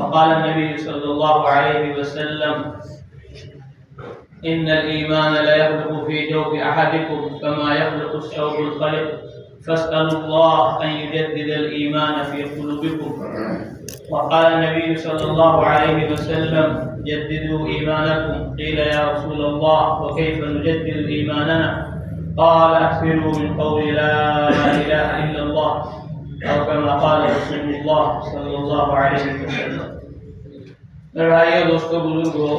وقال النبي صلى الله عليه وسلم إن الإيمان لا يخلق في جوف أحدكم كما يخلق الثوب الخلق فاسألوا الله أن يجدد الإيمان في قلوبكم. وقال النبي صلى الله عليه وسلم جددوا إيمانكم. قيل يا رسول الله وكيف نجدد إيماننا؟ قال أكثروا من قول لا إله إلا الله أو كما قال رسول الله صلی اللہ علیہ وسلم. میرے بھائیو، دوستو، بزرگو،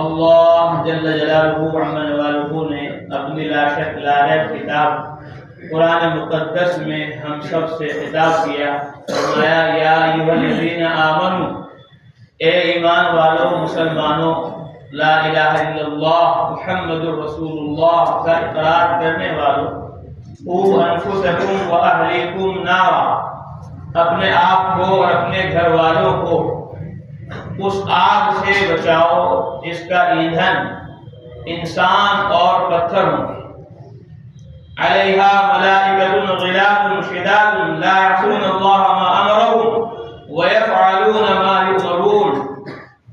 اللہ جل جلالہ عمن والہ نے اپنی لا شک لا ریب کتاب قرآن مقدس میں ہم سب سے خطاب کیا. فرمایا یا ایھا الذین آمنوا، اے ایمان والو مسلمانوں، لا الہ الا اللہ محمد رسول اللہ کا اقرار کرنے والوں، قوا انفسکم واہلیکم نارا، اپنے آپ کو اور اپنے گھر والوں کو اس آگ سے بچاؤ جس کا ایندھن انسان اور پتھر ہوں. علیہا ملائکۃ غلاظ شداد لا یعصون اللہ ما امرهم ویفعلون ما یؤمرون،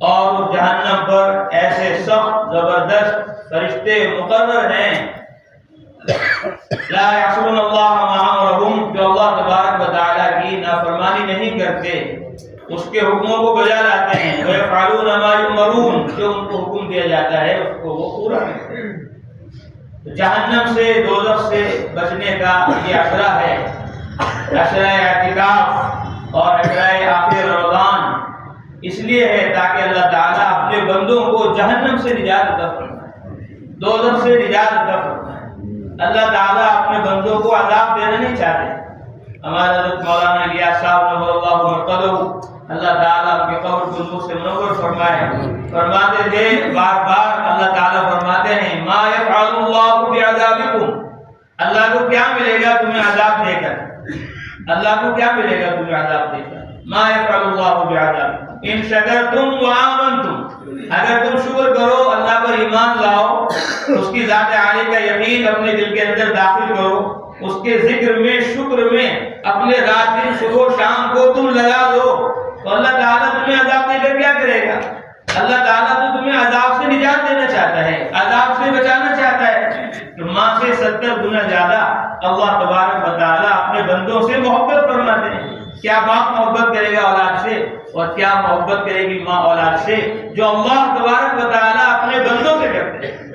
اور جہنم پر ایسے سخت زبردست فرشتے مقرر ہیں لا یعصون اللہ ما امرهم، جو اللہ تبارک و تعالیٰ کی نافرمانی نہیں کرتے، اس کے حکموں کو بجا لاتے ہیں. وَيَفْعَلُونَ مَا يُؤْمَرُونَ، جو ان کو حکم دیا جاتا ہے اس کو وہ پورا کرتے ہیں. جہنم سے، دوزخ سے بچنے کا یہ عشرہ ہے، عشرہ اعتکاف اور عشرہ آخر رمضان، اس لیے ہے تاکہ اللہ تعالیٰ اپنے بندوں کو جہنم سے نجات عطا فرمائے، دوزخ سے نجات عطا فرمائے. اللہ تعالیٰ اپنے بندوں کو عذاب دینا نہیں چاہتے. ہمارے حضرت مولانا الیاس صاحب نور اللہ مرقدہ، اللہ تعالیٰ اپنے قبر کو نور سے منور فرمائے، فرماتے تھے بار بار، اللہ تعالیٰ فرماتے ہیں ما یفعل اللہ بعذابکم، اللہ کو کیا ملے گا تمہیں عذاب دے کر، اللہ کو کیا ملے گا تمہیں عذاب دے کر. ما یفعل اللہ بعذابکم ان شکرتم وآمنتم، اگر تم شکر کرو، اللہ پر ایمان لاؤ، اس کی ذات عالی کا یقین اپنے دل کے اندر داخل کرو، اس کے ذکر میں، شکر میں اپنے رات دن صبح شام کو تم لگا دو، تو اللہ تعالیٰ تمہیں عذاب دے کر کیا کرے گا؟ اللہ تعالیٰ تو تمہیں عذاب سے نجات دینا چاہتا ہے، عذاب سے بچانا چاہتا ہے. تو ماں سے 70 گنا زیادہ اللہ تبارک و تعالیٰ اپنے بندوں سے محبت فرماتے ہیں. کیا باپ محبت کرے گا اولاد سے، اور کیا محبت کرے گی ماں اولاد سے، جو اللہ تبارک و تعالیٰ اپنے بندوں سے کرتے ہیں.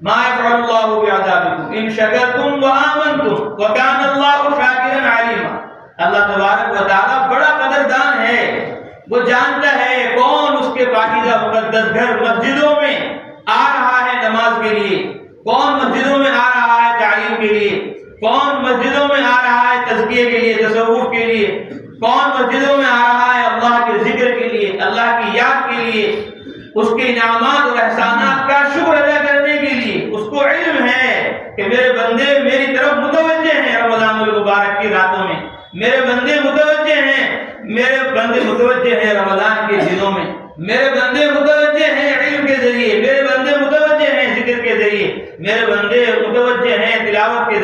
ما یفعل اللہ بعذابکم ان شکرتم وآمنتم وکان اللہ شاکرا علیما. اللہ تبارک و تعالیٰ بڑا قدردان ہے، وہ جانتا ہے کون اس کے پاکیزہ مقدس گھر مسجدوں میں آ رہا ہے نماز کے لیے، کون مسجدوں میں آ رہا ہے تعلیم کے لیے، کون مسجدوں میں آ رہا ہے تزکیے کے لیے، تصوف کے لیے، کون مسجدوں میں آ رہا ہے اللہ کے ذکر کے لیے، اللہ کی یاد کے لیے، اس کے انعامات اور احسانات کا شکر ادا کرنے کے لیے. اس کو علم ہے کہ میرے بندے میری طرف متوجہ ہیں رمضان المبارک کی راتوں میں، میرے بندے متوجہ ہیں، میرے بندے متوجہ ہیں رمضان کے دنوں میں، میرے بندے متوجہ ہیں علم کے ذریعے، میرے بندے متوجہ ہیں ذکر کے ذریعے، میرے بندے متوجہ ہیں تلاوت کے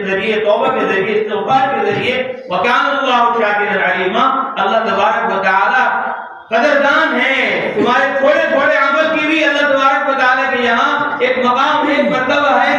ذریعے، توبہ کے ذریعے، استغفار کے ذریعے. وکان اللہ شاکرا علیما، اللہ تبارک و تعالیٰ قدردان ہے. تمہارے تھوڑے تھوڑے عمل کی بھی اللہ تبارک و تعالیٰ کے یہاں ایک مقام ہے، ایک مرتبہ ہے.